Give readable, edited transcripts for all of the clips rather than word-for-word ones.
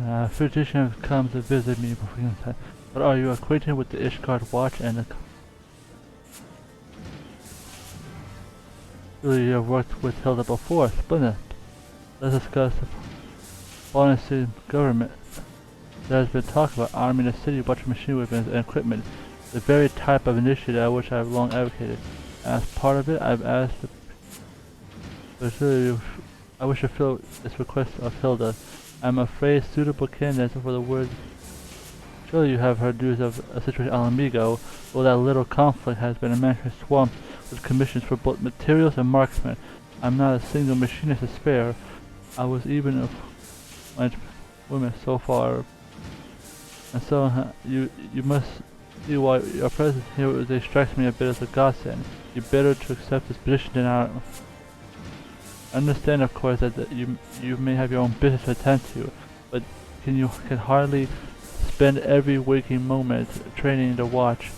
A physician has come to visit me for frequent time. But are you acquainted with the Ishgard watch and the... Surely you have worked with Hilda before. Splendid. Let's discuss the foreign city government. There has been talk about arming the city with machine weapons and equipment, the very type of initiative which I have long advocated. As part of it, I've asked I wish to fill this request of Hilda. I'm afraid suitable candidates for the word. Surely you have heard news of a situation on Amigo, where that little conflict has been a management swamped with commissions for both materials and marksmen. I'm not a single machinist to spare. I was even a woman so far. And so you must see why your presence here strikes me a bit as a godsend. You better to accept this position than I understand, of course, that you may have your own business to attend to, but can hardly spend every waking moment training the watch.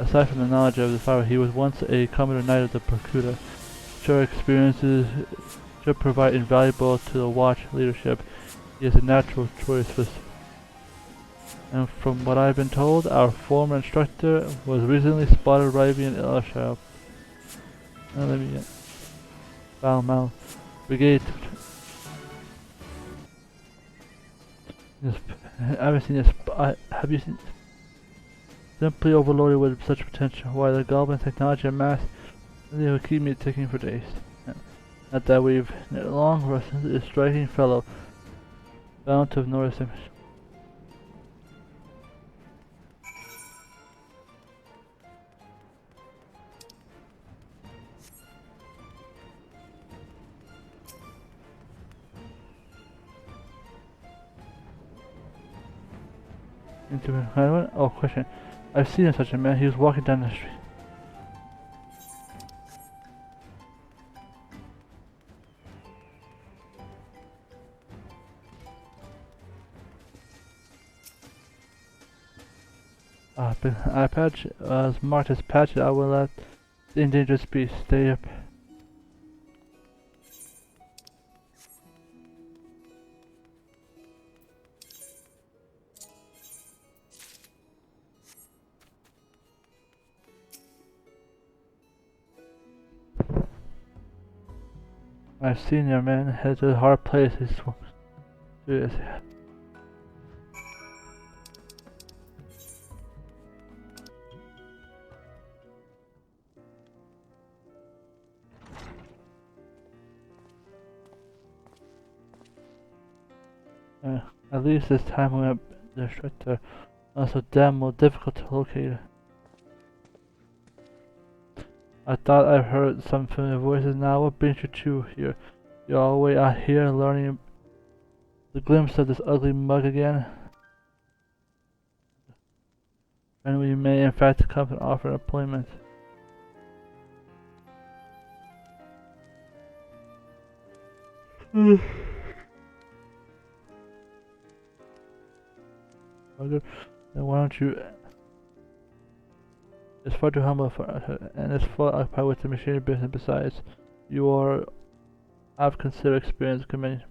Aside from the knowledge of the fire, he was once a Commodore Knight of the Percuda. Sure experiences should provide invaluable to the watch leadership. He is a natural choice for. And from what I've been told, our former instructor was recently spotted arriving in El Shop. Now let me get Foul Mouth Brigade. Yes, I haven't seen this. Have you seen? Simply overloaded with such potential. Why the goblin technology and mass? They will keep me ticking for days. Not that we've long rusted this striking fellow, bound to have noticed him. Oh, question. I've seen such a man. He was walking down the street. I patch was marked as patched. I will let the endangered species stay up. I've seen your man head to the hard place. He's serious. At least this time we have the instructor. Also damn more difficult to locate. I thought I heard some familiar voices now. What brings you two here? You're all the way out here learning the glimpse of this ugly mug again? And we may in fact come and offer employment. Then why don't you? It's far too humble for us, and it's full occupied with the machinery business. Besides, you have considered experience committing.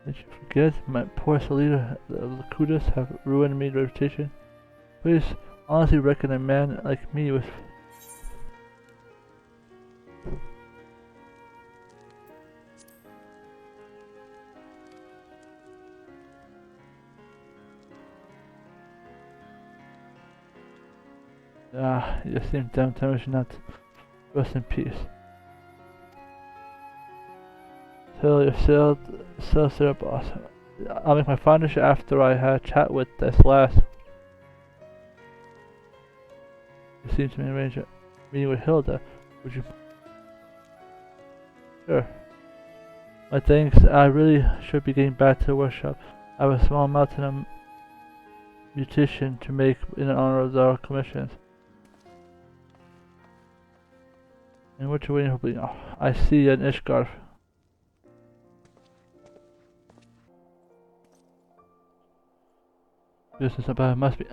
Did you forget? My poor Salida, the Kudas have ruined me reputation. Please honestly reckon a man like me with. You seem damn tempted not to rest in peace. Tell your sales there, boss. I'll make my final shot after I had a chat with this last. You seem to be arrange a meeting with Hilda. Would you? Sure. My thanks. I really should be getting back to the workshop. I have a small mountain of mutation to make in honor of our commissions. And what you waiting for? Oh, I see an Ishgard. Business about it must be.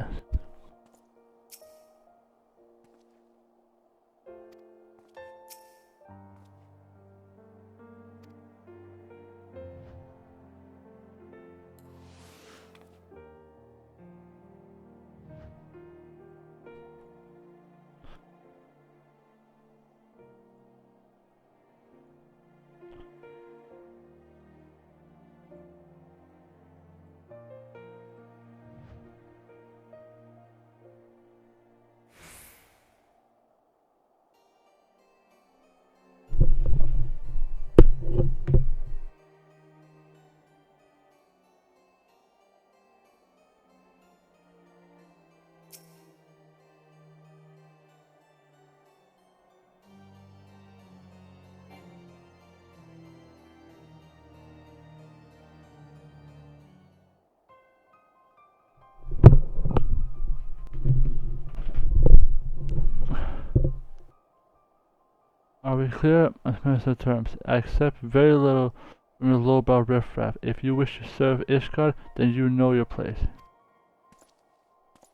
Are we clear on the terms? I accept very little from your lowbrow riffraff. If you wish to serve Ishgard, then you know your place.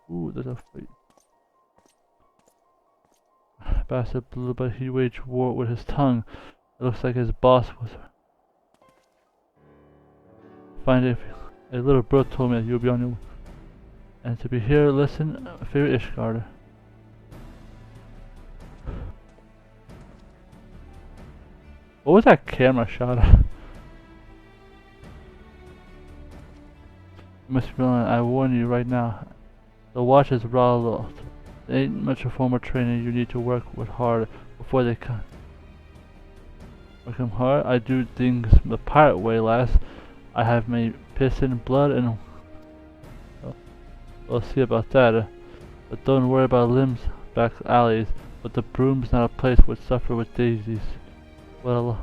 Ooh, there's a fight. Bastard blue, but he waged war with his tongue. It looks like his boss was. Find if a little bird told me that you'll be on your. And to be here, listen, favorite Ishgard. What was that camera shot of? Mr. Villain, I warn you right now. The watch is raw lost. There ain't much of formal training. You need to work with hard before they come. Work 'em hard? I do things the pirate way, lass. I have my piss in blood and... We'll see about that. But don't worry about limbs, back alleys. But the broom's not a place which suffer with daisies. Well...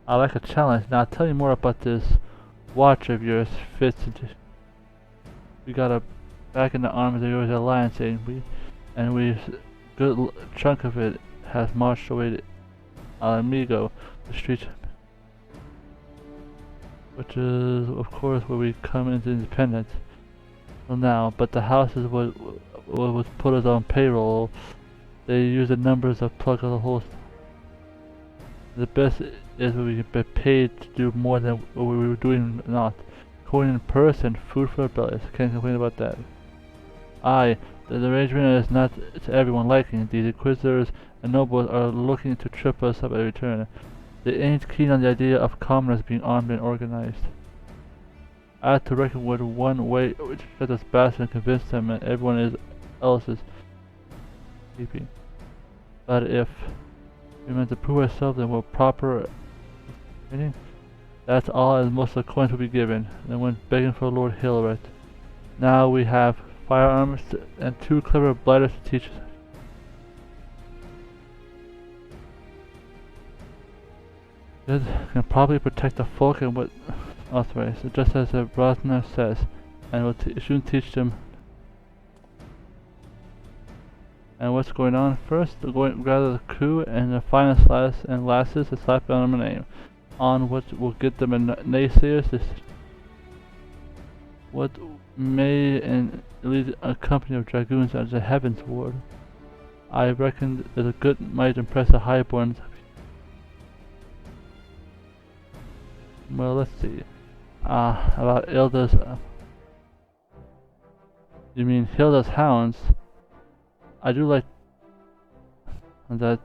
I like a challenge. Now I'll tell you more about this watch of yours. Fits into... We got a back in the arms of yours alliance, and we good chunk of it has marched away to Alamigo, the streets, which is of course where we come into independence. Well now, but the house is what was put us on payroll. They use the numbers of plug of the whole. The best is when we get paid to do more than what we were doing not. Going in person, food for our bellies. Can't complain about that. Aye, the arrangement is not to everyone's liking. These inquisitors and nobles are looking to trip us up at every turn. They ain't keen on the idea of commoners being armed and organized. I had to reckon with one way which shut us bastards and convince them and everyone else is keeping. But if we meant to prove ourselves and we're proper training, that's all, as most of the coins will be given. Then went begging for Lord Hilbert. Now we have firearms and 2 clever blighters to teach us. This can probably protect the folk and what authorized, just as the Brosnan says, and will soon teach them. And what's going on first? We're going to gather the crew and the finest lads and lasses to slap down my name. On what will get them a naysayers this what may and lead a company of dragoons as a heavens ward. I reckon that a good might impress the highborns. Well, let's see. About Hilda's. You mean Hilda's hounds? I do like that.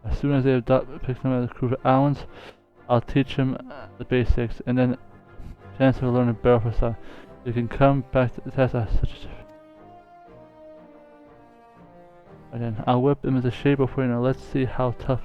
As soon as they pick them as a crew of Allens, I'll teach him the basics, and then chance to learn a barrel for style. You can come back to the test as such. And then I'll whip him into shape before you know. Let's see how tough.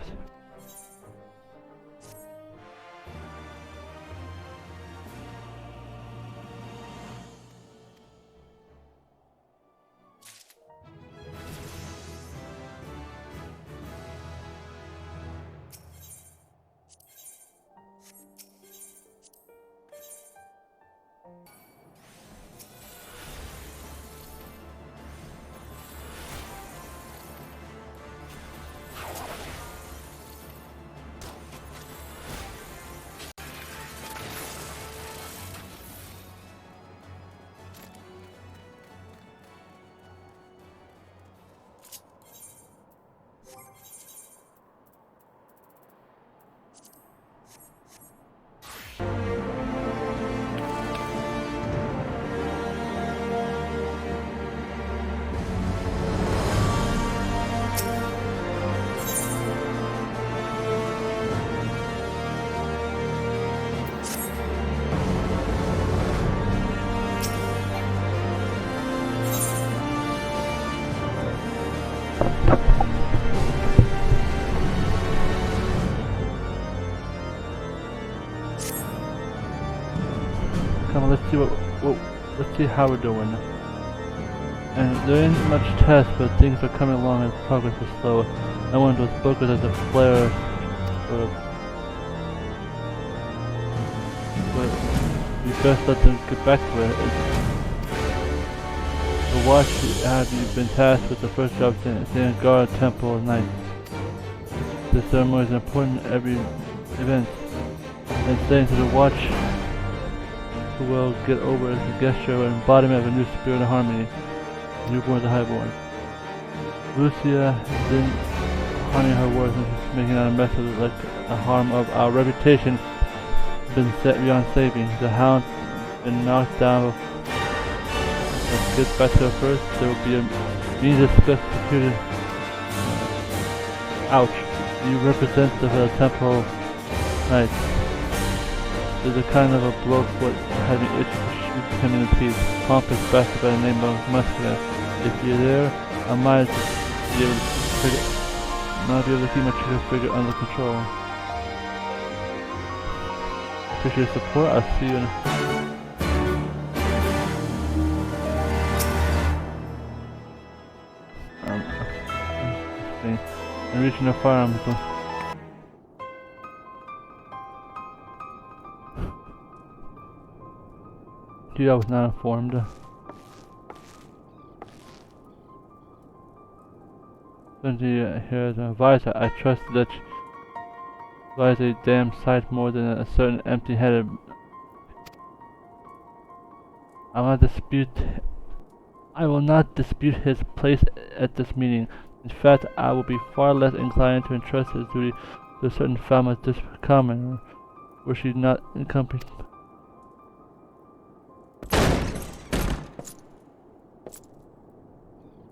Let's see how we're doing. And there ain't much test, but things are coming along and progress is slow. I one of those bookers as a flare sort of. But you best let them get back to it. The watch have you been tasked with the first job to guard a temple at night. This ceremony is important every event, and staying to the watch who will get over as a gesture and embodiment of a new spirit of harmony, newborn to highborn. Lucia didn't honey her words and just making out a mess of it like the harm of our reputation been set beyond saving. The hound been knocked down. Let's get back to it first. There will be a means of security. Ouch. You representative of the temple knights. There's a kind of a blow-foot having itch to shoot him in the teeth. Pompous bastard by the name of Muscular. If you're there, I might be able to keep my trigger figure under control. Appreciate your support. I'll see you in I'm reaching the firearm. Gee, I was not informed. Here as an advisor, I trust that you advise a damn sight more than a certain empty-headed. I will not dispute his place at this meeting. In fact, I will be far less inclined to entrust his duty to a certain family this common, were she not accompanied.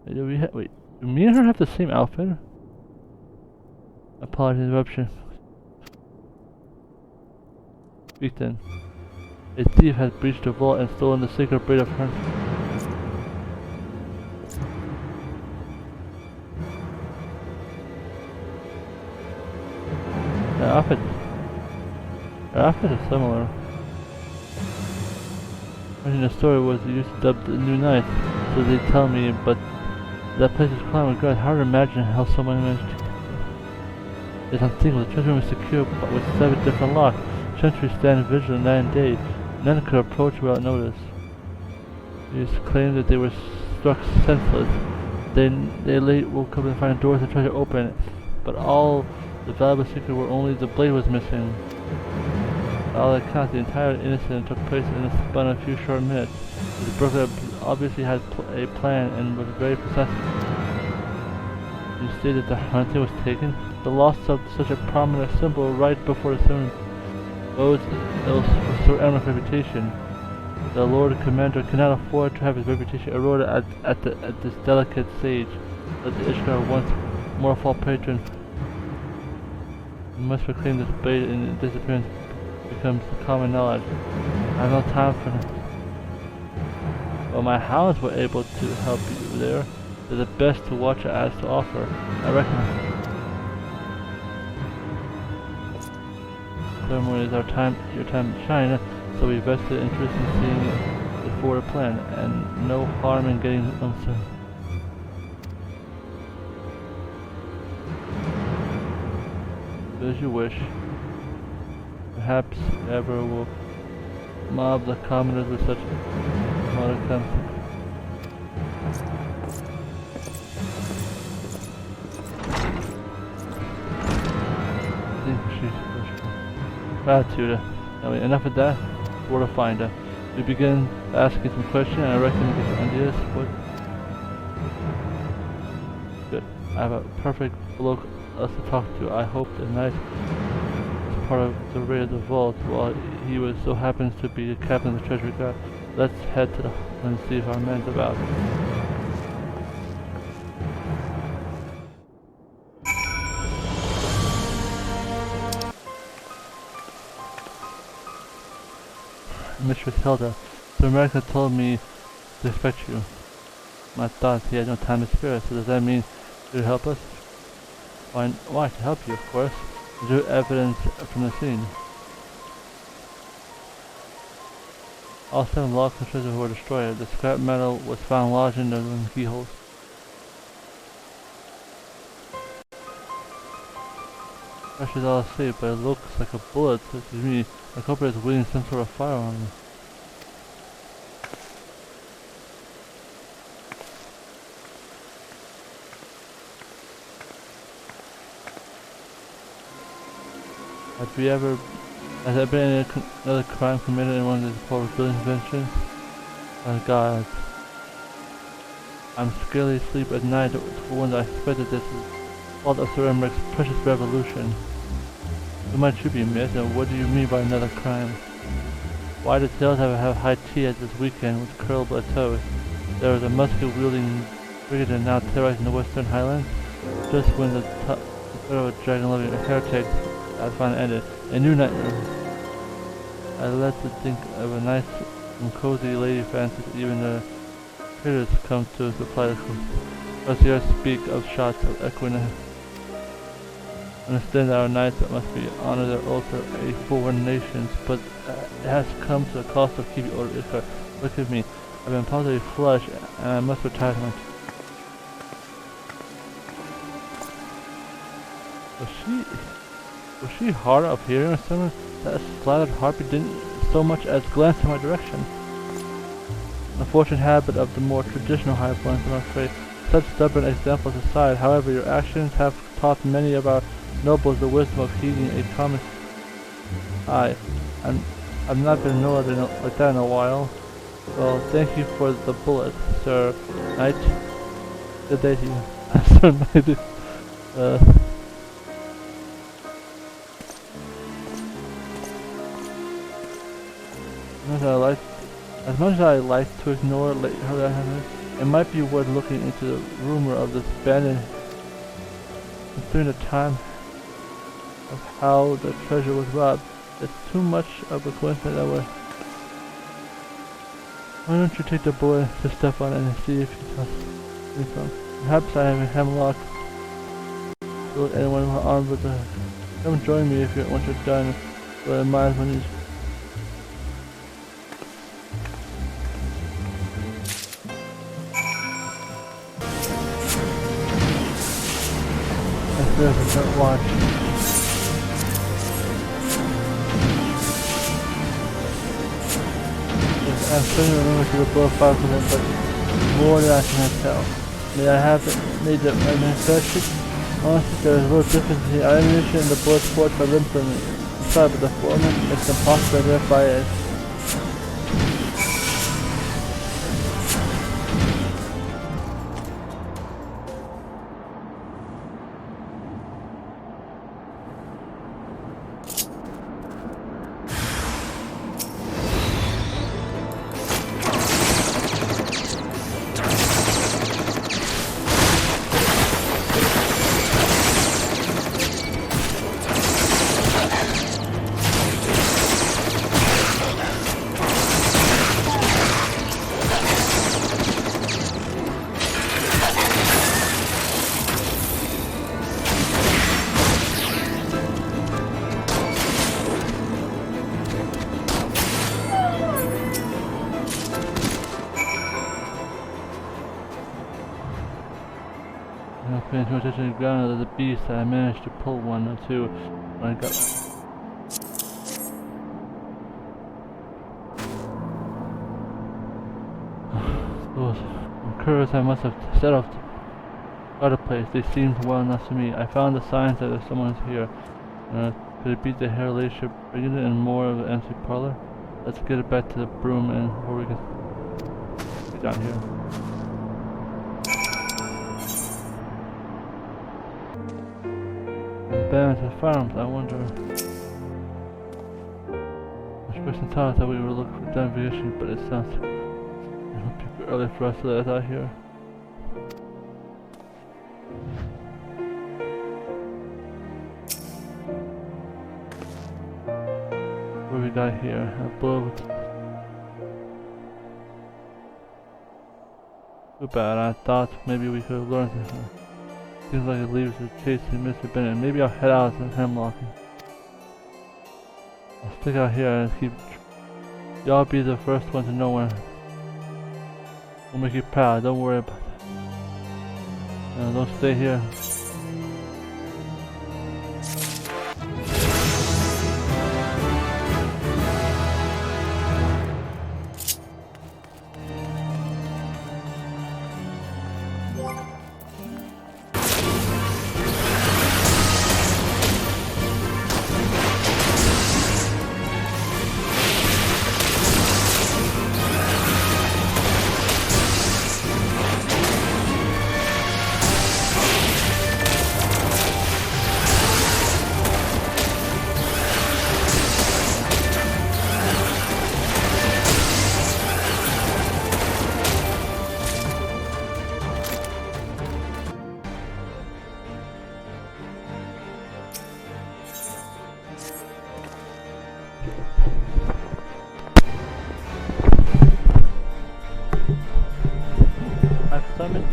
Wait, do me and her have the same outfit? Apologies, interruption. Speak then. A thief has breached the vault and stolen the sacred blade of her. Their outfits are similar. Imagine the story was used to dub the new knight, so they tell me, but that place is quiet with guards. Hard to imagine how someone managed to. It's unthinkable. The treasure room is secure but with 7 different locks. Sentries stand vigilant night and day. None could approach without notice. These claimed that they were struck senseless. They late woke up and find doors to treasure open, but all the valuable secrets were only the blade was missing. By all accounts, the entire incident took place in a span of a few short minutes. The burglar obviously had a plan and was very precise. You stated the hunting was taken. The loss of such a prominent symbol right before the ceremony bodes ill for Emmer's reputation. The Lord Commander cannot afford to have his reputation eroded at this delicate stage. Let the Ishtar once more fall prey to him. We must proclaim this blade and disappearance becomes common knowledge. I have no time for them. Well, my hounds were able to help you there. They're the best to watch as to offer. I recommend. Ceremony is your time to shine, so we vested interest in seeing the forward plan, and no harm in getting uncertain. As you wish. Perhaps ever will mob the commoners with such modicum. Gratitude. Anyway, enough of that. Where to find her. We begin asking some questions, and I reckon we get some ideas. What? Good. I have a perfect bloke us to talk to. I hope the knight is part of the raid of the vault while he was so happens to be the captain of the treasury guard. Let's head to the hall and see if our man's about. Mistress Hilda, the American told me to expect you. I thought he had no time to spare, so does that mean you'll help us? Why to help you, of course. Is there evidence from the scene? All 7 logs and treasures were destroyed. The scrap metal was found lodged in the keyholes. Pressure's all asleep, but it looks like a bullet to me. The culprit is wielding some sort of firearm. Has there been another crime committed in one of these public building inventions? Oh God. I'm scarcely asleep at night for when I suspected this is the fault of Sir Emmerich's precious revolution. Who might you be, miss, and what do you mean by another crime? Why did Tails have high tea at this weekend with curled toes? There was a musket-wielding brigadier now terrorizing the Western Highlands. Just when the threat of a dragon-loving heretic had finally ended, a new nightmare. I led to think of a nice and cozy lady fancy even the critters come to supply the coast. Concierge speak of shots of equine. Understand that our knights must be honor their oath to a foreign nations, but it has come to the cost of keeping order. Look at me. I've been positively flush, and I must retire to my... Was she hard of hearing or something? That slaughtered harpy didn't so much as glance in my direction. Unfortunate habit of the more traditional high ones, I'm afraid. Such stubborn examples aside, however, your actions have taught many of our nobles the wisdom of heeding a common... I've not been annoyed like that in a while. Well, thank you for the bullet, Sir Knight. Good day to you. Sir Knight. As much as I like to ignore her, it might be worth looking into the rumor of this bandit, considering the time of how the treasure was robbed. It's too much of a coincidence that we're... Why don't you take the bullet to step on it and see if you tell me from? Perhaps I have a hemlock. Don't anyone armed with the... Come join me if once you're done. But I might as well use... Don't watch. Yes, I'm starting to remember to the blow fire for them, but more than I can tell. May I have it made up manufactured? Honestly, there is a little difference in the ammunition and the bullets forged by them from inside, but the foreman makes it impossible to identify it. Paying too much attention to the ground of the beast, I managed to pull one or two when I got... Those curs I must have set off to other place. They seemed well enough to me. I found the signs that there's someone here. Could it be the hair ladyship bringing it and more of the empty parlor? Let's get it back to the broom and before we can get down here. Back to the farms, I wonder. This person told us that we were looking for navigation, but it sounds early for us to let us out here. What do we got here? A boat. Too bad, I thought maybe we could have learned something. Seems like it leaves the chase to Mr. Bennett. Maybe I'll head out to Hemlock. I'll stick out here and keep... Y'all be the first one to know when... We'll make you proud, don't worry about it. Don't stay here.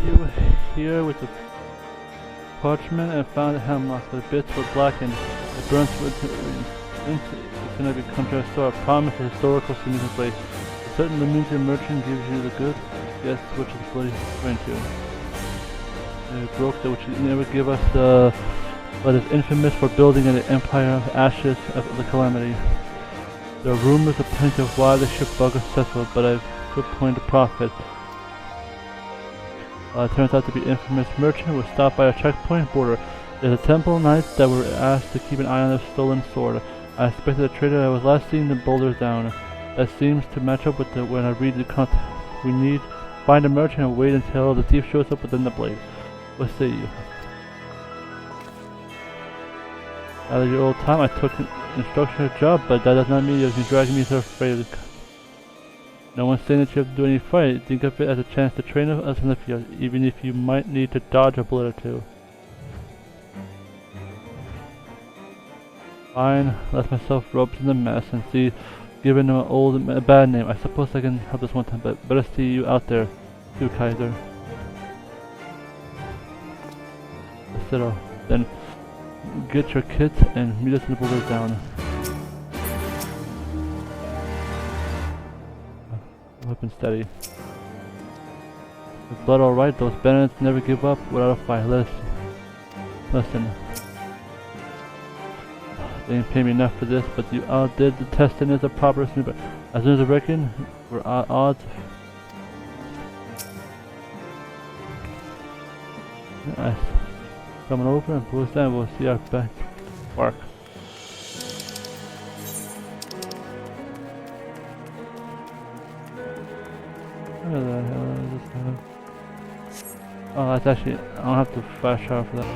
You here with the parchment and found the hemlock. The bits were blackened. The burnt wood it's gonna become to a store. Promise a historical significance. A certain Limited merchant gives you the goods. Yes, which is bloody went to. It broke that which never give us the but is infamous for building an empire of ashes of the calamity. There are rumors of plenty of why the ship bug is successful, but I've good point to profit. It turns out to be infamous merchant was stopped by a checkpoint border. There's a temple knights that were asked to keep an eye on their stolen sword. I expected a trader I was last seen the boulders down. That seems to match up with when I read the content. We need find a merchant and wait until the thief shows up within the blade. What say you? Out of your old time, I took an instructor job, but that does not mean you can drag me to a fray. No one's saying that you have to do any fight. Think of it as a chance to train us in the field, even if you might need to dodge a bullet or two. Fine, let myself roped in the mess and see, given him a bad name. I suppose I can help this one time, but better see you out there, too, Kaiser. Settle. Then get your kit and meet us in the boulders down. Weapon steady. The blood alright, those bandits never give up without a fight. Listen. They didn't pay me enough for this, but you outdid the testing as a proper snooper. As soon as I reckon, we're at odds. Nice. Coming over and pull us down, we'll see our back work. Where the hell is this guy? Oh, that's actually, I don't have to flash shower for that.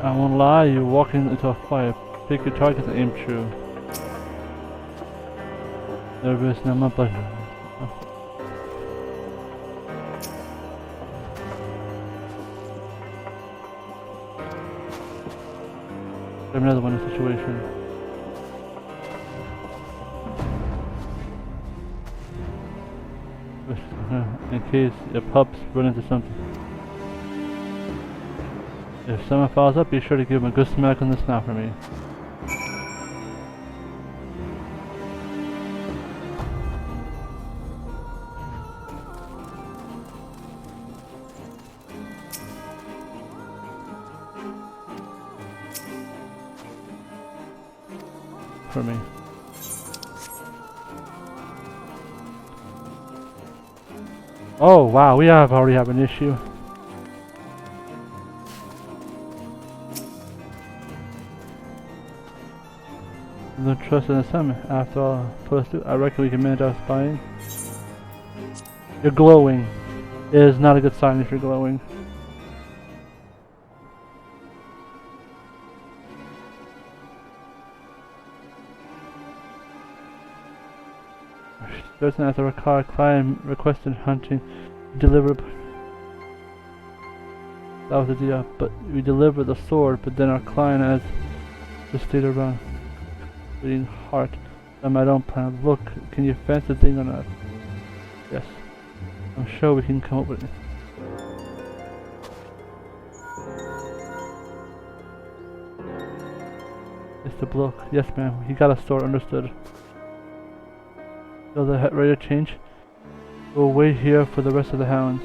I won't lie, you're walking into a fire. Pick your target and aim true. Nervous, no, my pleasure. Grab another one in the situation. In case your pups run into something. If someone follows up, be sure to give him a good smack on the snout for me. For me. Oh wow, we already have an issue. No trust in the summit. After all, I reckon we can manage our spying. You're glowing. It is not a good sign if you're glowing. Certain as a client requested hunting delivered. That was the deal, but we delivered the sword, but then our client has just stayed around. Beating heart on my own plan. Look, can you fence the thing or not? Yes. I'm sure we can come up with it. It's the bloke. Yes ma'am, he got a sword, understood. So the ready to change? We'll wait here for the rest of the hounds.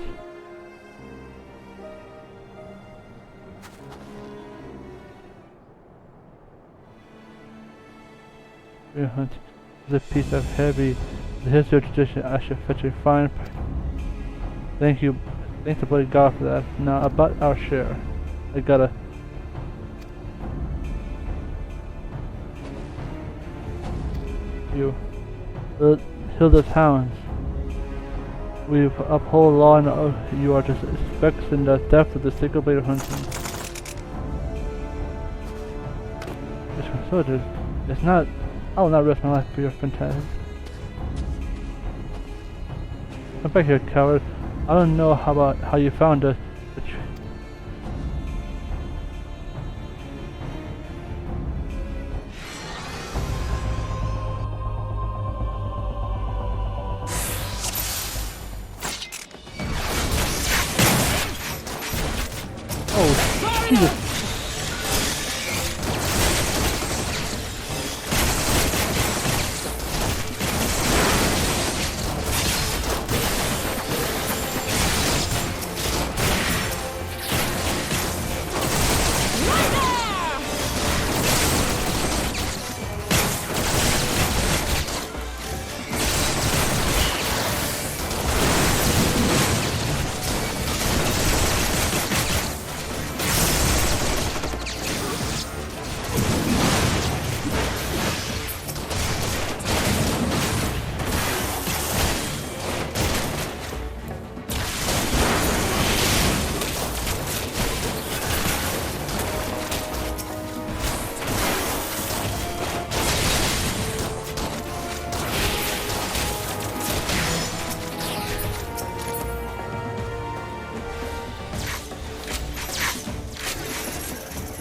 Real hunt is a piece of heavy the history of tradition. I should fetch a fine price. Thank you. Thanks to bloody God for that. Now about our share. I gotta you Hilda's hounds. We uphold law and oath. You are just specks in the depth of the sacred blade of hunting. Soldiers, it's not. I will not risk my life for your phantasm. Come back here, coward. I don't know how you found us, but Jesus.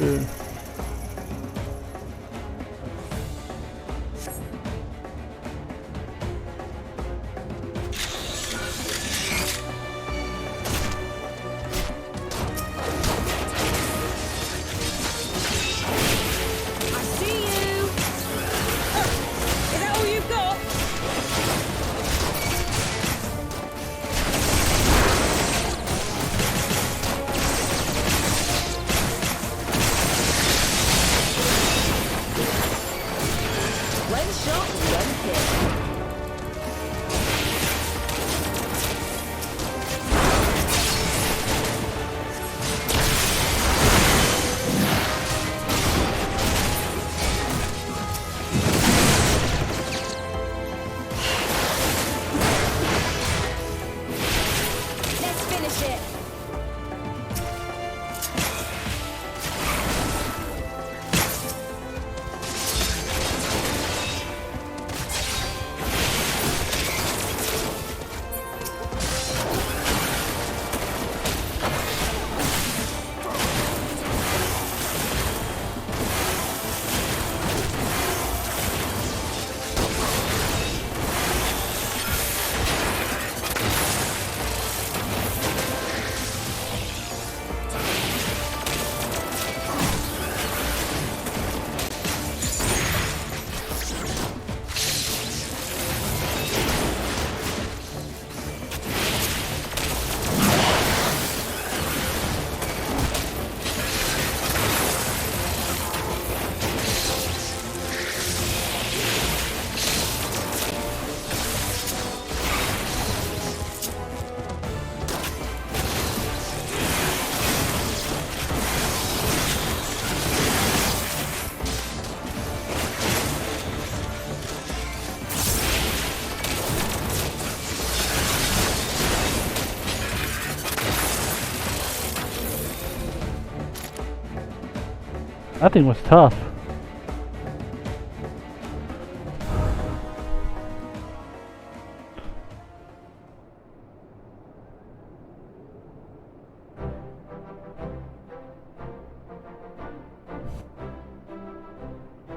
Dude. That thing was tough.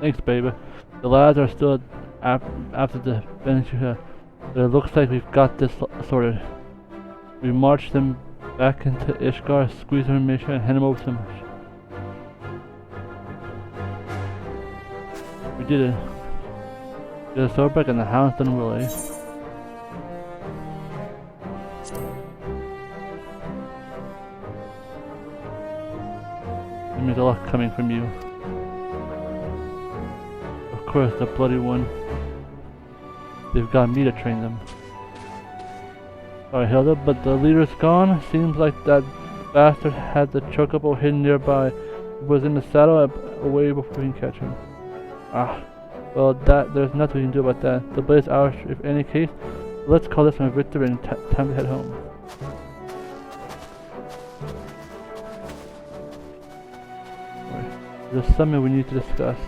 Thanks, baby. The lads are still after the finish here, but it looks like we've got this sorted. We march them back into Ishgar, squeeze their information, and hand them over to them. We did it. Get a sword back and the hound's done well, eh? It means a lot coming from you. Of course, the bloody one. They've got me to train them. Sorry, Hilda, but the leader's gone. Seems like that bastard had the chocobo hidden nearby. He was in the saddle away before we can catch him. Ah, well, there's nothing we can do about that. The blade's ours, if any case. Let's call this one a victory and time to head home. There's something we need to discuss.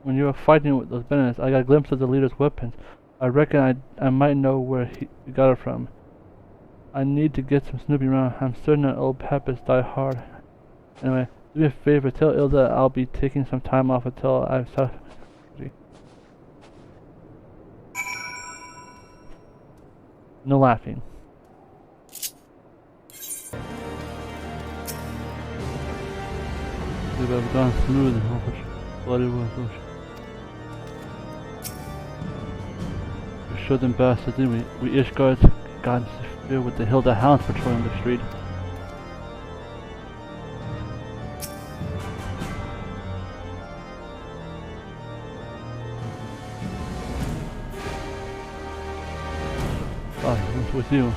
When you were fighting with those bandits, I got a glimpse of the leader's weapons. I reckon I might know where he got it from. I need to get some snooping around. I'm certain that old Pappas died hard. Anyway, do me a favor, tell Ilda I'll be taking some time off until I've No laughing. We've gone smooth and how much blood it was. We showed them bastards, didn't we? We Ishgard's gods filled with the Hilda hounds patrolling the street. What's with you?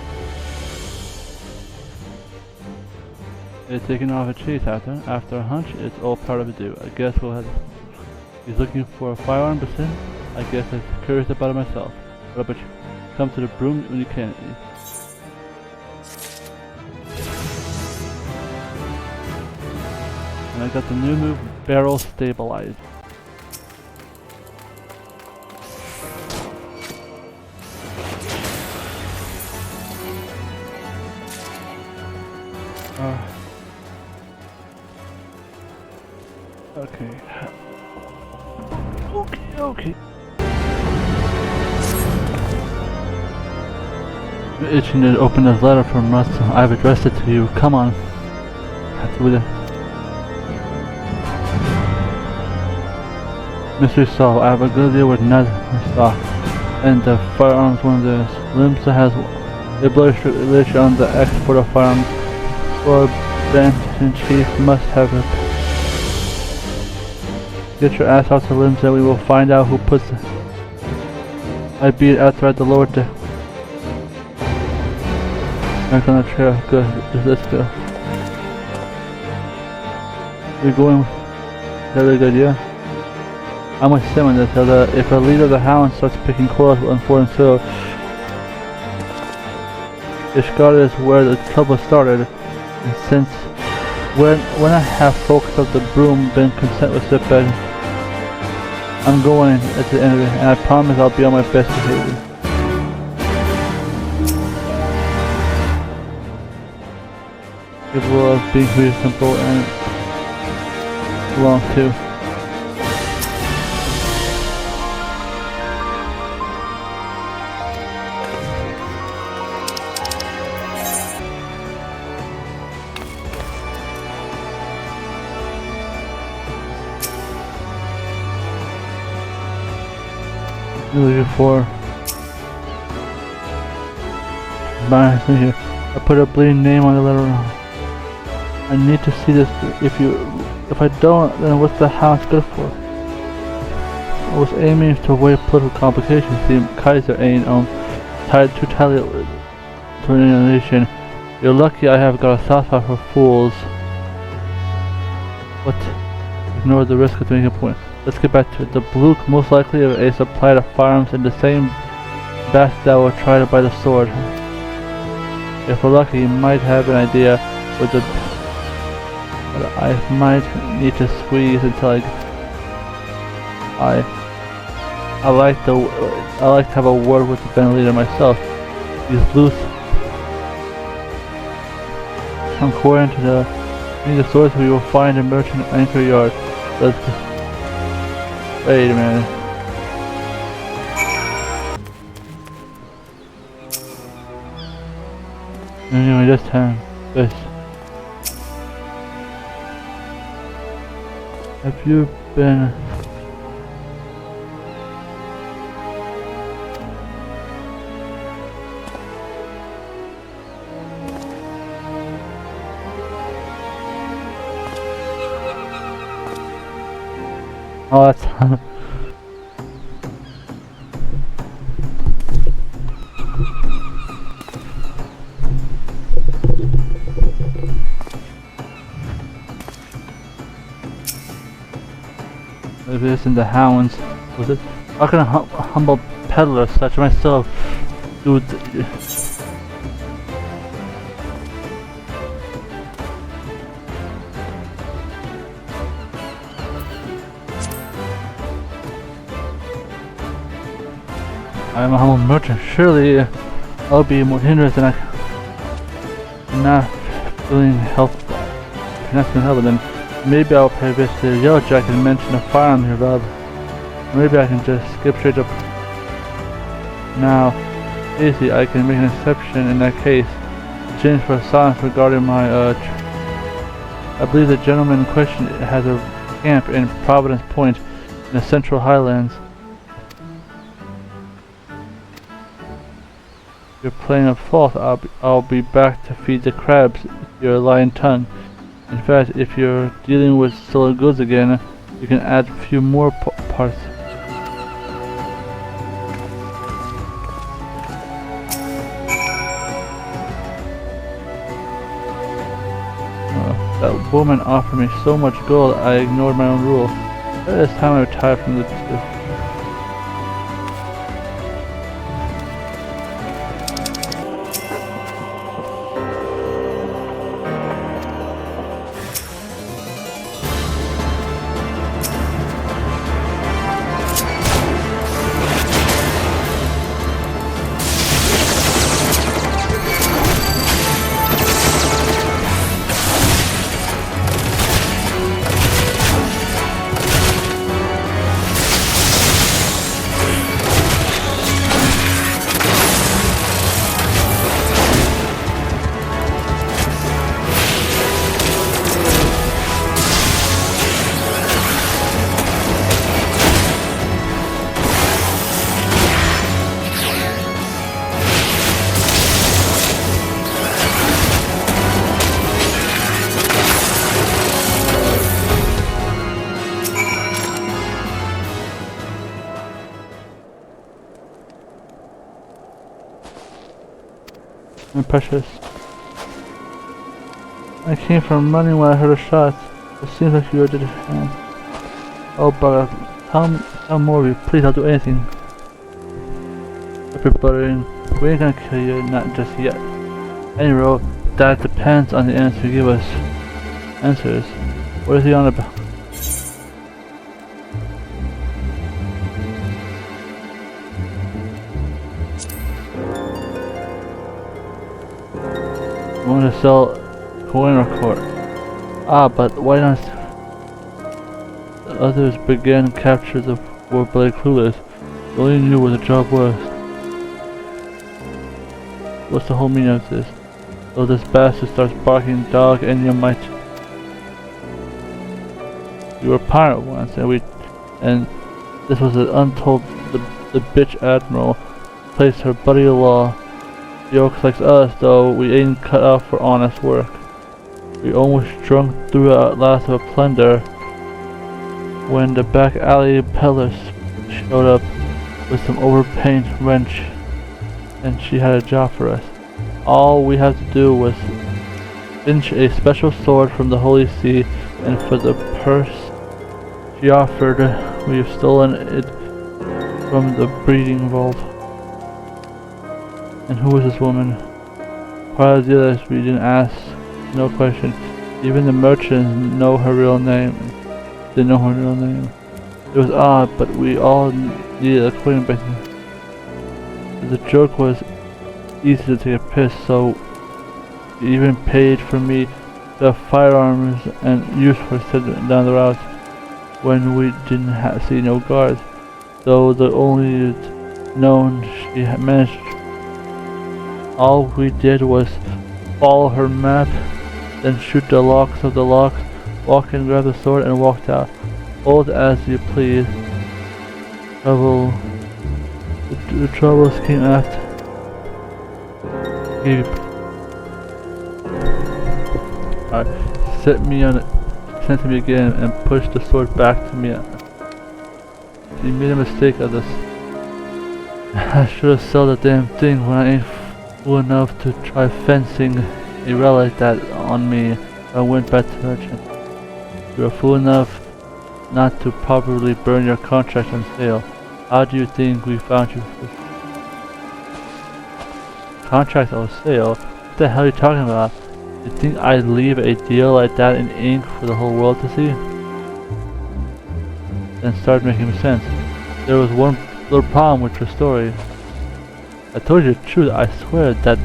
They're taking off a chase after a hunch. It's all part of a do. I guess we'll have. He's looking for a firearm, but then I guess I'm curious about it myself. What about you? Come to the broom when you can. And I got the new move, barrel stabilized. Okay. You're itching to open this letter from Russell. I've addressed it to you. Come on. Mystery solved. I have a good deal with Ned stock. And the firearms one of those. Limsa has a bloodshed on the export of firearms. Or bench in chief must have it. Get your ass out to Limbs and we will find out who puts it. I beat it after at the lower deck. Back on the trail. Good. Let's go. You're going really good, yeah? I'm with Sim on this, if a leader of the hound starts picking quarrels with unfolding so Ishgard is where the trouble started. And since when I have folks of the broom been content with sit back, I'm going at the end of it, and I promise I'll be on my best behavior. Capable of being reasonable and long too. Before here. I put a bleeding name on the letter. I need to see this. If I don't, then what's the house good for? I was aiming to avoid political complications. The Kaiser ain't tied too tightly to an nation. You're lucky I have got a soft spot for fools. What? Ignore the risk of making a point. Let's get back to it. The Blook most likely have a supply of firearms in the same batch that will try to buy the sword. If we're lucky, you might have an idea with the. But I might need to squeeze until I like to have a word with the band leader myself. These Blues come according to the source we will find a merchant anchor yard. Let's go. Wait a minute. Anyway, this time, this. Have you been? Oh, that's maybe it's in the hounds. Was it? How can a humble peddler such myself do I am a humble merchant. Surely I'll be more hindered than I not feeling helpful. Not feeling helpful, then maybe I'll pay this to the Yellow Jacket and mention a firearm here, Rob. Maybe I can just skip straight up. Now, Casey, I can make an exception in that case. Change for silence regarding my I believe the gentleman in question has a camp in Providence Point in the Central Highlands. If you're playing up false, I'll be back to feed the crabs with your lying tongue. In fact, if you're dealing with stolen goods again, you can add a few more parts. That woman offered me so much gold, I ignored my own rule. By this time I retired from the Precious. I came from running when I heard a shot. It seems like you were dead hand. Oh bugger, tell more of you, please, I'll do anything. If you're buttering, we ain't gonna kill you, not just yet. Anyway, that depends on the answer you give us. Answers. What is he on about? I want to sell coin or court. Ah, but why not? The others began to capture the war-bloody clueless. They only knew what the job was. What's the whole meaning of this? So this bastard starts barking dog and you might. You were a pirate once, and this was an untold. The bitch admiral placed her buddy-in-law. Yokes like us, though, we ain't cut out for honest work. We almost drunk through the last of a plunder when the back alley peddlers showed up with some overpaying wrench, and she had a job for us. All we had to do was cinch a special sword from the Holy See, and for the purse she offered, we've stolen it from the breeding vault. And who was this woman? Part of the others we didn't ask, no question. Even the merchants know her real name. Didn't know her real name. It was odd, but we all needed a coin back then. The joke was easy to take a piss, so he even paid for me to have firearms and use for sitting down the route when we didn't see no guards. Though the only known she had managed. All we did was follow her map, then shoot the locks of the locks, walk in, grab the sword, and walked out. Hold as you please. The troubles came after. Set me on it, sent me again, and pushed the sword back to me. You made a mistake of this. I should have sold the damn thing when I ain't fool enough to try fencing a relic that on me. I went back to merchant. You were fool enough not to properly burn your contract on sale. How do you think we found you? Contract on sale? What the hell are you talking about? You think I'd leave a deal like that in ink for the whole world to see? Then started making sense. There was one little problem with your story. I told you the truth, I swear that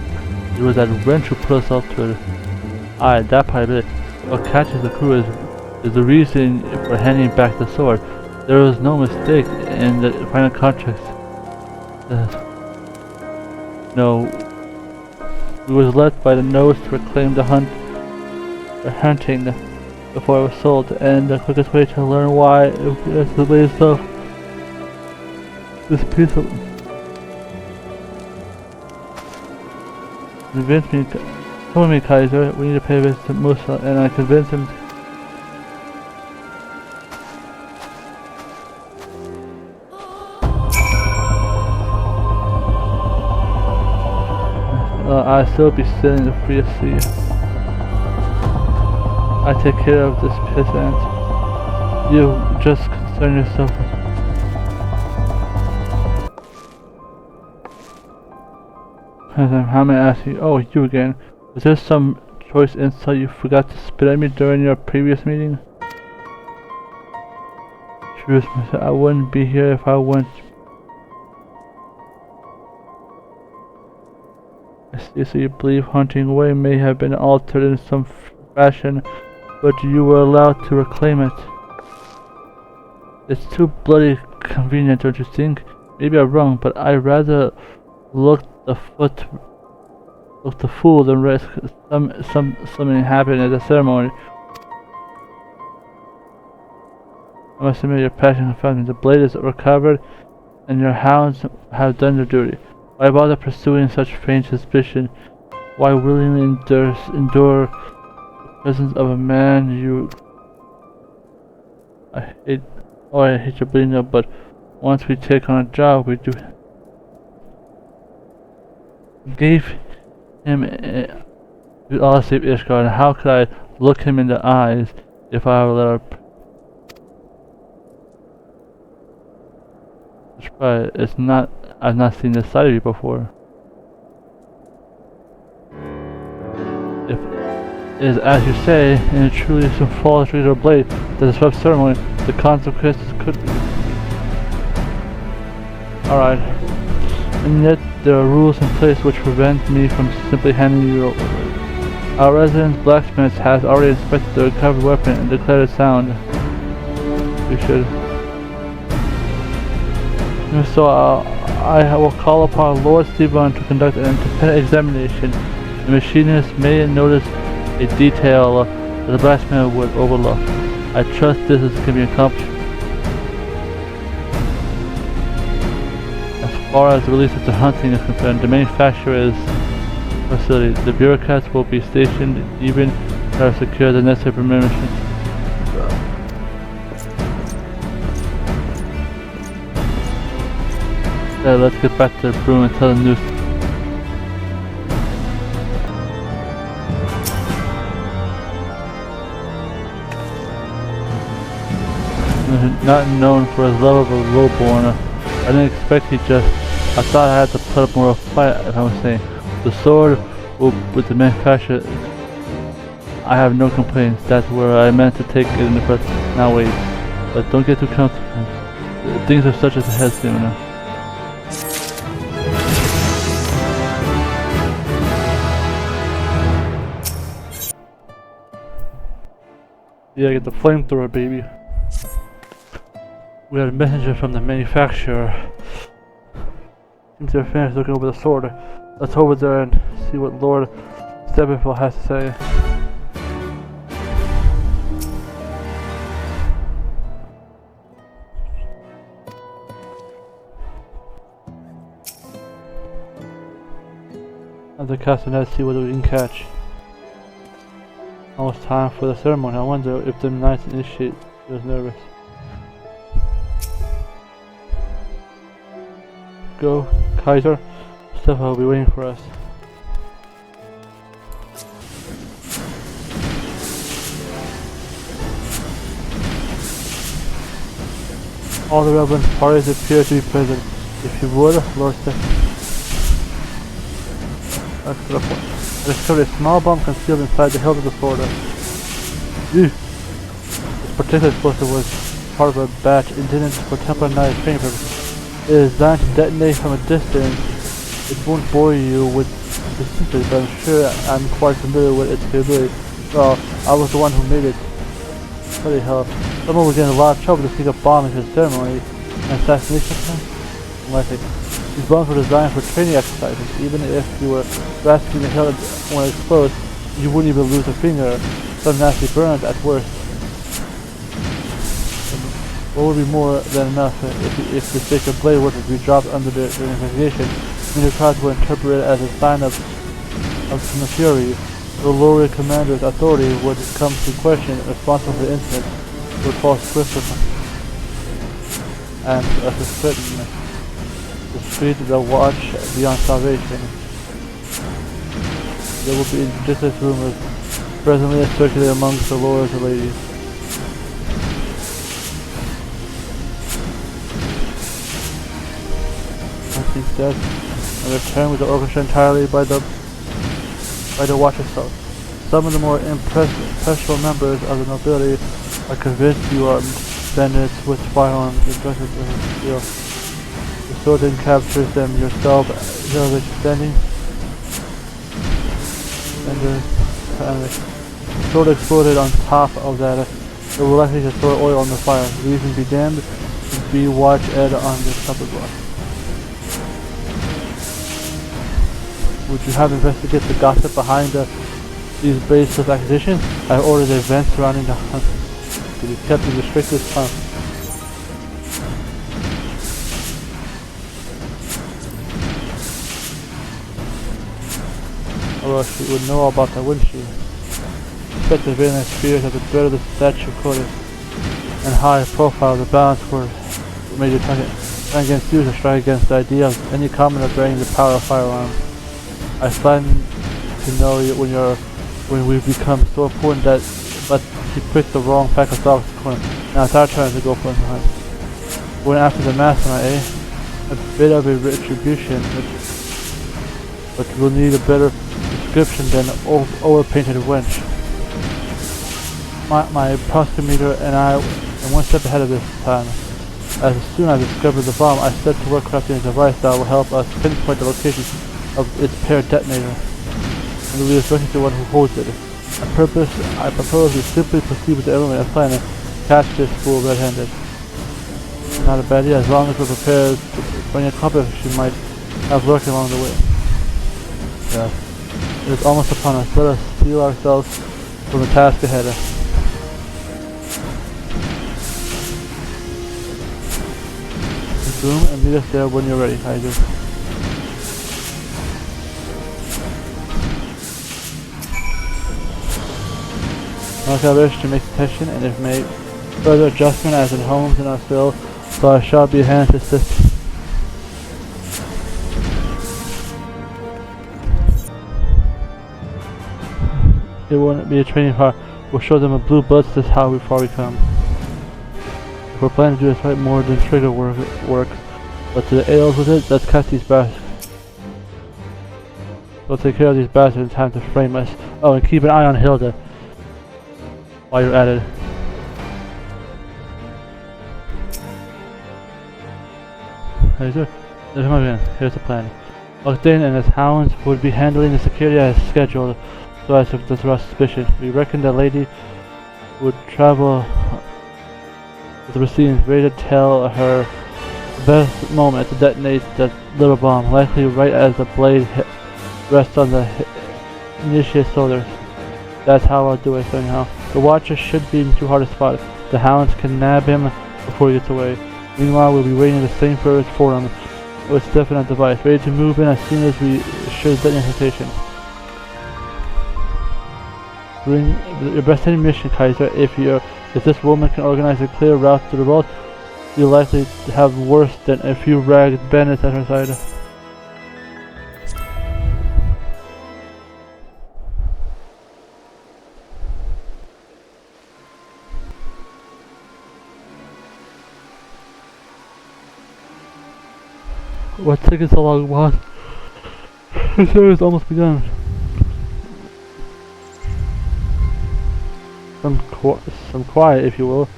it was that wrench who put us up to it. Aye, that part of it. What catches the crew is the reason for handing back the sword. There was no mistake in the final contract. No, we was led by the nose to reclaim the hunting before it was sold, and the quickest way to learn why is the way itself. This piece of convinced me. Told me, Kaiser, we need to pay a visit to Musa, and I convinced him. I still be sailing the free sea. I take care of this peasant. You just concern yourself with. How may I ask you? Oh, you again. Was there some choice insult you forgot to spit at me during your previous meeting? Truth, I wouldn't be here if I weren't. I see, so you believe hunting away may have been altered in some fashion, but you were allowed to reclaim it. It's too bloody convenient, don't you think? Maybe I'm wrong, but I'd rather look the fool than risk something happening at the ceremony. I must admit your passion confounds me. The blade is recovered, and your hounds have done their duty. Why bother pursuing such faint suspicion? Why willingly endure the presence of a man you... I hate your bleeding up, but once we take on a job, we do... Gave him all save Ishgard, and how could I look him in the eyes if I were let up? It's not... I've not seen this side of you before. If it is as you say, and it truly is some flawless razor blade that disrupts ceremony, the consequences could be. Alright. And yet there are rules in place which prevent me from simply handing you over. Our resident blacksmith has already inspected the recovered weapon and declared it sound. We should. So I will call upon Lord Stephen to conduct an independent examination. The machinist may notice a detail that the blacksmith would overlook. I trust this can be accomplished. As far as the release of the hunting is concerned, the manufacturer's facility, the bureaucrats will be stationed even to secure the necessary permission. Let's get back to the broom and tell the news. Not known for his love of a lowborn. I didn't expect he just... I thought I had to put up more of a fight, if I was saying. The sword with the manufacturer... I have no complaints. That's where I meant to take it in the first... Now wait. But don't get too comfortable. Things are such as a head soon enough. Yeah, get the flamethrower, baby. We had a messenger from the manufacturer. Seems they're finished looking over the sword. Let's over there and see what Lord Steppenfeld has to say. Have the castanet see what we can catch. Almost time for the ceremony. I wonder if the knights initiate. He was nervous. Go, Kaiser. Steph will be waiting for us. All the relevant parties appear to be present. If you would, Lord Steph. That's the point. I discovered a small bomb concealed inside the hilt of the sword. This particular explosive was part of a batch intended for Templar Knight training purposes. It is designed to detonate from a distance. It won't bore you with the secret, but I'm sure I'm quite familiar with its capability. Well, I was the one who made it. Bloody hell. Someone will get in a lot of trouble to sneak a bomb into a ceremony. An assassination plan? Unlikely. These bombs were designed for training exercises. Even if you were grasping the hill when it exploded, you wouldn't even lose a finger. Some nasty burns at worst. What would be more than enough if the sacred blade were to be dropped under their investigation? Many crowds would interpret it as a sign of fury. The lower commander's authority would come to question responsible for the incident would fall swift and smitten. The street the watch beyond salvation. There will be ridiculous rumors presently circulating amongst the lords and ladies. Instead, and return with the orchestra entirely by the watch itself. Some of the more impressionable members of the nobility are convinced you are bandits with firearms and dresses with steel. The sword then captures them yourself, standing, and the sword exploded on top of that. It will likely to throw oil on the fire. Reason be damned, be watch Ed on the supper block. Would you have investigated the gossip behind these baseless accusations? I have ordered the events surrounding the hunt to be kept in the strictest confidence. Although she would know all about that, wouldn't she? Such the villainous fears of the dread of the statue quoted and high profile the balance were major target. Trying against you to strike against the idea of any commoner bearing the power of firearms. I find to know when we've become so important that but he picked the wrong pack of dogs to corner. Now it's our turn to go for him behind. Going after the master, eh? A bit of a retribution, but we'll need a better description than overpainted wench. My prosecutor and I am one step ahead of this time. As soon as I discovered the bomb, I set to work crafting a device that will help us pinpoint the location of its paired detonator, and lead us directly to one who holds it. I propose we simply proceed with the element and plan to catch this fool red-handed. Not a bad idea, as long as we're prepared for any accomplishment she might have lurking along the way. Yes, it is almost upon us. Let us steel ourselves from the task ahead. Resume and meet us there when you're ready, Kaiser. I wish to make detection and if made further adjustment as it homes in our field, so I shall be at hand to assist. It won't be a training part. We'll show them a blue blood test how far we come. If we're planning to do this right, more than trigger work, but to the ales with it, let's catch these bastards. We'll take care of these bastards in time to frame us. Oh, and keep an eye on Hilda while you're at it. Here's the plan. Ogden and his hounds would be handling the security as scheduled, so as to draw suspicion. We reckon the lady would travel with the receiving, ready to tell her the best moment to detonate that little bomb, likely right as the blade rests on the initiate shoulders. That's how I'll do it anyhow. The Watcher should be too hard to spot. The hounds can nab him before he gets away. Meanwhile, we'll be waiting in the same furthest for him with Steph and a device, ready to move in as soon as we should get an invitation. Bring your best-headed mission, Kaiser. If this woman can organize a clear route to the vault, you're likely to have worse than a few ragged bandits at her side. What's taking so long, boss? The show is almost begun. Some quiet, if you will.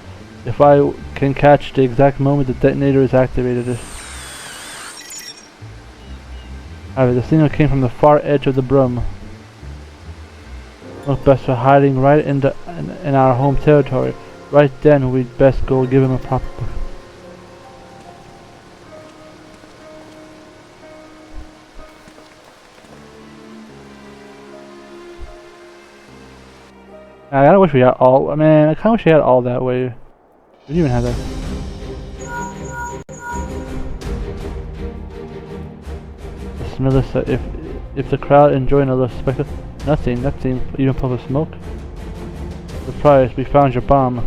If I can catch the exact moment the detonator is activated. The signal came from the far edge of the brum. Look best for hiding right in our home territory. Right then, we'd best go give him a proper. I kinda wish we had all, man, I kinda wish we had all that way. We didn't even have that. The Smiller said, if the crowd enjoying a little spectacle, nothing, even puff of smoke. Surprise, we found your bomb.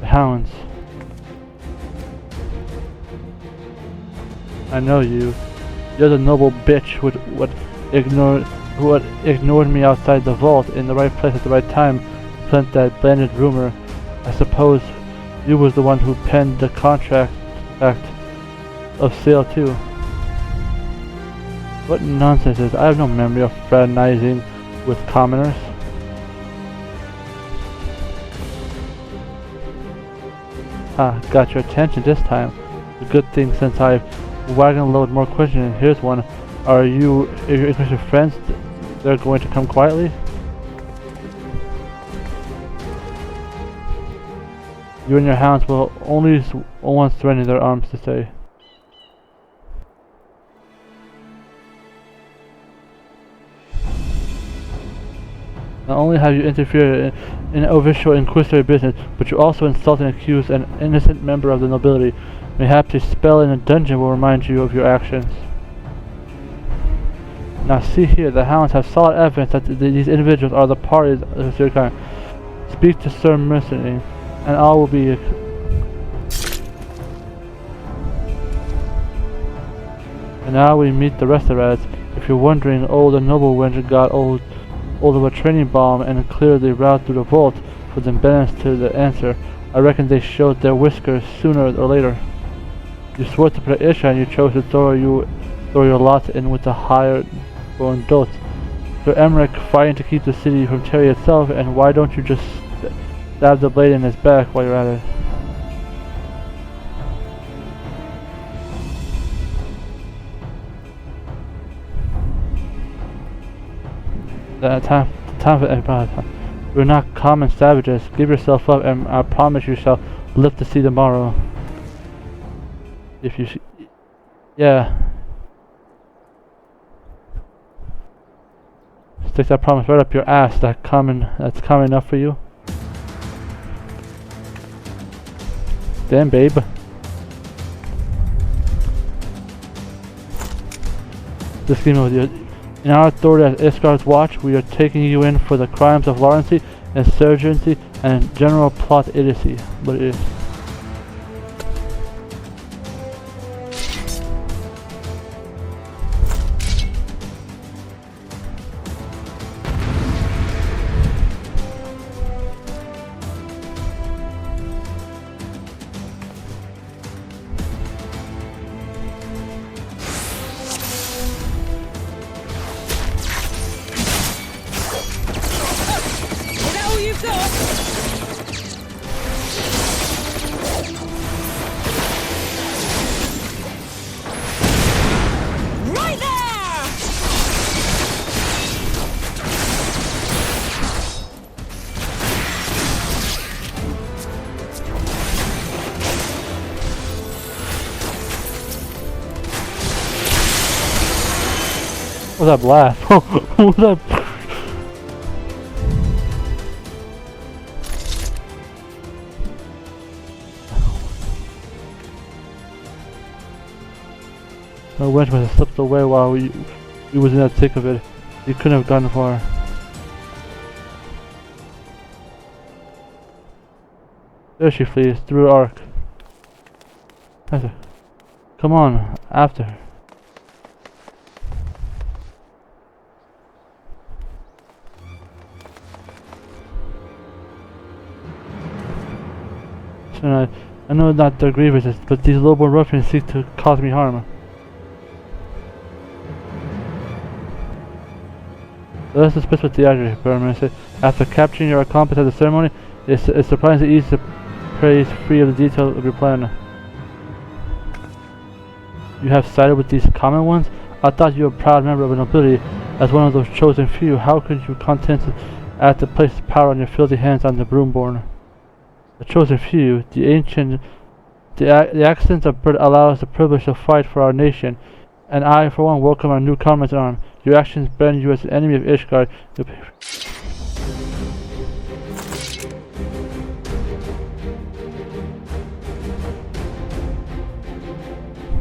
The hounds. I know you. You're the noble bitch who ignored me outside the vault in the right place at the right time to plant that banded rumor. I suppose you was the one who penned the contract of sale too. What nonsense is? I have no memory of fraternizing with commoners. Ah, got your attention this time. A good thing since I've wagon load more questions. Here's one. Are your interested friends? They're going to come quietly? You and your hounds will only ones threatening their arms to say. Not only have you interfered in official inquisitorial business, but you also insulted and accused an innocent member of the nobility. Mayhaps a spell in a dungeon will remind you of your actions. Now see here, the hounds have solid evidence that these individuals are the parties of your kind. Speak to Sir Mercenary, and all will be... And now we meet the rest of the rats. If you're wondering, oh, the noble wench got old of a training bomb and cleared the route through the vault for the balance to the answer. I reckon they showed their whiskers sooner or later. You swore to protect Isha and you chose to throw your lot in with the higher-born dolt. So Emmerich fighting to keep the city from Terry itself, and why don't you just stab the blade in his back while you're at it? Time for everybody. We're not common savages. Give yourself up, and I promise you shall live to see tomorrow. If you yeah. Stick that promise right up your ass. That's common enough for you. Damn, babe. Just give me with you. In our authority as Iskar's Watch, we are taking you in for the crimes of lawrency, insurgency, and general plot idiocy. But it is. What's that blast? What's that? The wench must have slipped away while we was in the thick of it. You couldn't have gone far. There she flees, through her arc. Kaiser, come on, after her. And I know not their grievances, but these low-born ruffians seek to cause me harm. Let us dispense with theater, Berman said. After capturing your accomplice at the ceremony, it's surprisingly easy to praise free of the details of your plan. You have sided with these common ones? I thought you were a proud member of the nobility. As one of those chosen few, how could you content to place power on your filthy hands on the broomborn? The chosen few, the accents of birth allow us the privilege to fight for our nation, and I, for one, welcome our newcomers in arms. Your actions brand you as an enemy of Ishgard.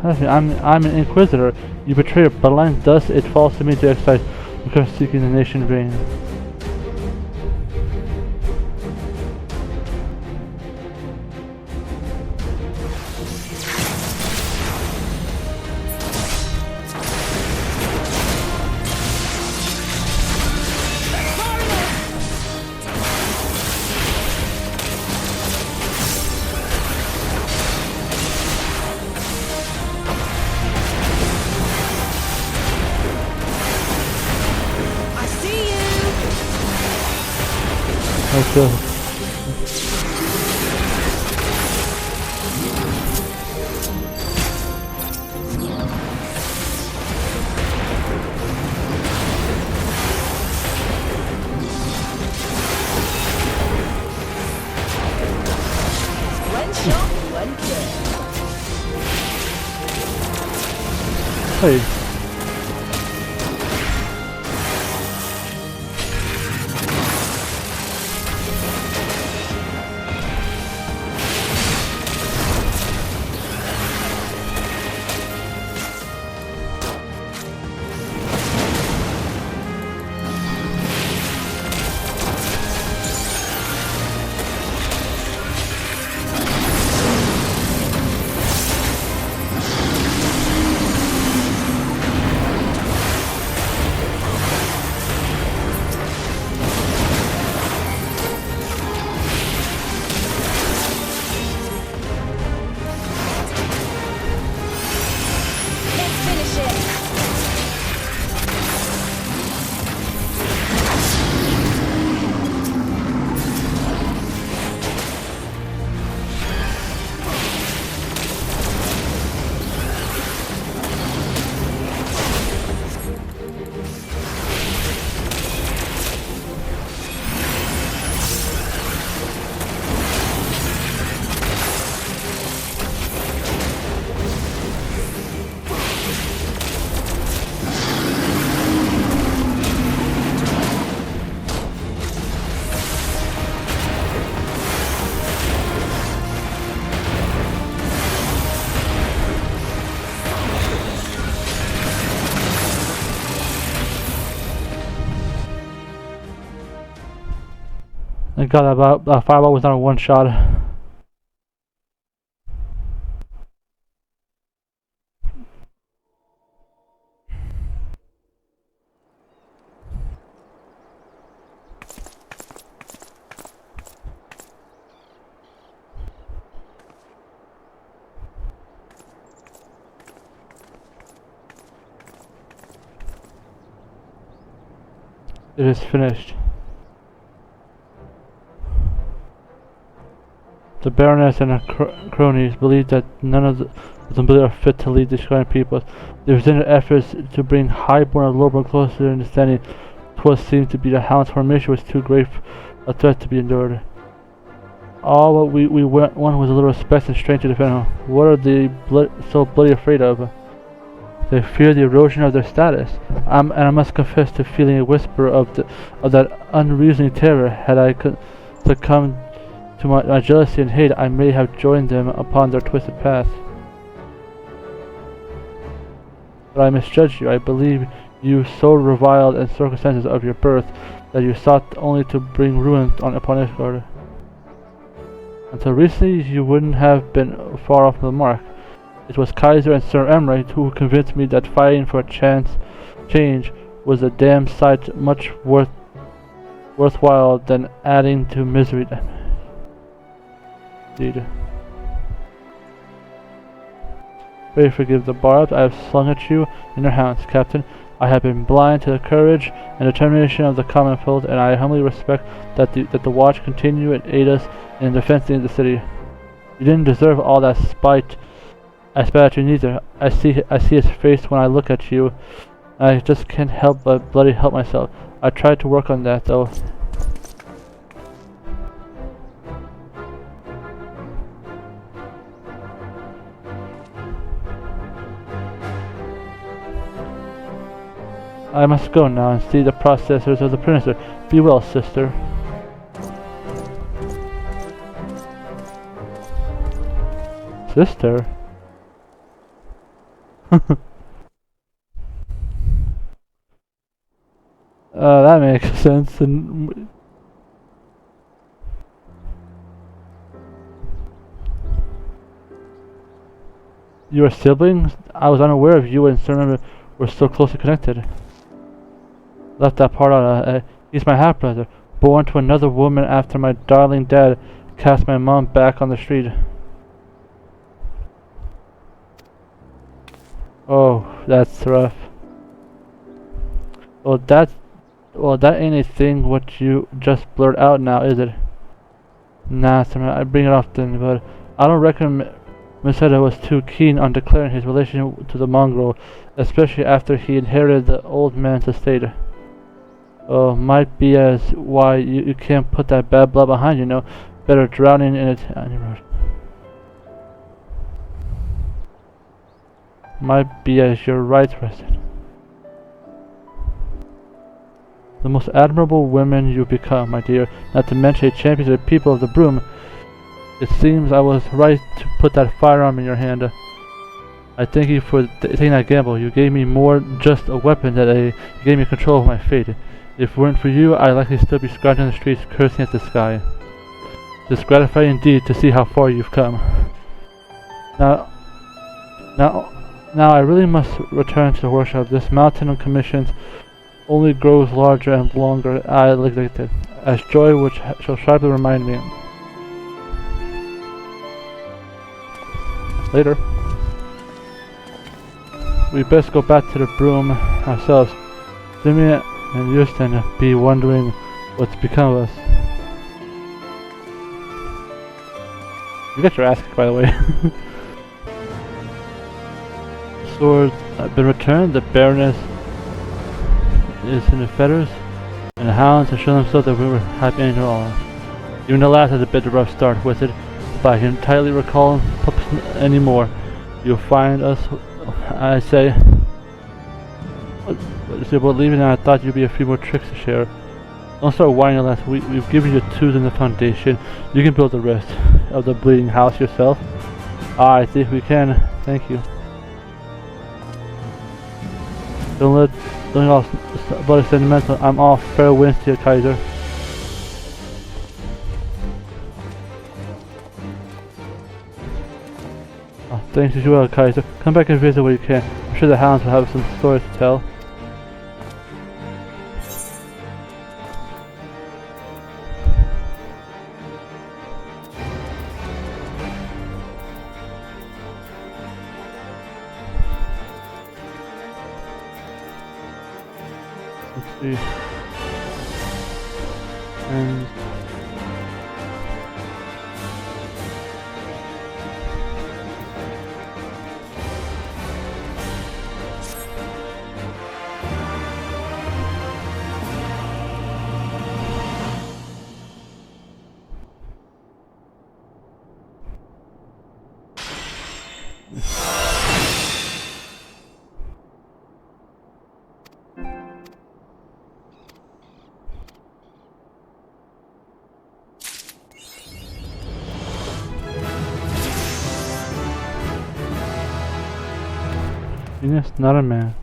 I'm an Inquisitor. You betray your bloodline, thus it falls to me to exercise because seeking the nation in vain. Okay. One shot, one kill. Hey. Thank God that fireball was not a one shot. It is finished. The Baroness and her cronies believe that none of the nobility are fit to lead the Shrine peoples. They resented efforts to bring highborn and lowborn closer to their understanding. What seemed to be the Hound's formation was too great a threat to be endured. All what we want was a little respect and strength to defend them. What are they so bloody afraid of? They fear the erosion of their status. And I must confess to feeling a whisper of that unreasoning terror. Had I succumbed to my jealousy and hate, I may have joined them upon their twisted path. But I misjudged you. I believe you so reviled in circumstances of your birth that you sought only to bring ruin upon Ishgard. Until recently, you wouldn't have been far off the mark. It was Kaiser and Sir Emmerich who convinced me that fighting for a change was a damn sight much worthwhile than adding to misery. Indeed. Pray forgive the barbs I have slung at you and your hounds, Captain. I have been blind to the courage and determination of the common folk, and I humbly respect that the Watch continue and aid us in defending the city. You didn't deserve all that spite. I spat at you neither. I see his face when I look at you. I just can't help but bloody help myself. I tried to work on that though. I must go now and see the processors of the printer. Be well, sister. Sister? That makes sense. And you are siblings? I was unaware of you and Sir were so closely connected. Left that part out. He's my half-brother, born to another woman after my darling dad cast my mom back on the street. Oh, that's rough. Well, that ain't a thing what you just blurt out now, is it? Nah, Sir, I bring it often, but I don't reckon Masada was too keen on declaring his relation to the mongrel, especially after he inherited the old man's estate. Oh, might be as why you can't put that bad blood behind you, know. Better drowning in it. Might be as you're right, Preston. The most admirable women you've become, my dear, not to mention a champion of the people of the broom. It seems I was right to put that firearm in your hand. I thank you for taking that gamble. You gave me more just a weapon than you gave me control of my fate. If it weren't for you, I'd likely still be scratching the streets, cursing at the sky. It's gratifying indeed to see how far you've come. Now I really must return to the workshop. This mountain of commissions only grows larger and longer. I neglect it, as joy which shall sharply remind me. Later. We best go back to the broom ourselves. Simeon and Houston be wondering what's become of us. You got your ass kicked, by the way. Swords have been returned. The Baroness is in the fetters, and the hounds have shown themselves that we were happy and all. Even the last has a bit of a rough start with it, but I can tightly recall pups anymore. You'll find us, I say. About leaving, I thought you'd be a few more tricks to share. Don't start whining last week. We've given you tools in the foundation. You can build the rest of the bleeding house yourself. I think we can. Thank you. Don't all about it sentimental. I'm all fair winds to you, Kaiser. Oh, thanks as well, Kaiser. Come back and visit when you can. I'm sure the hounds will have some stories to tell. Let's see. And Machinist, not a man.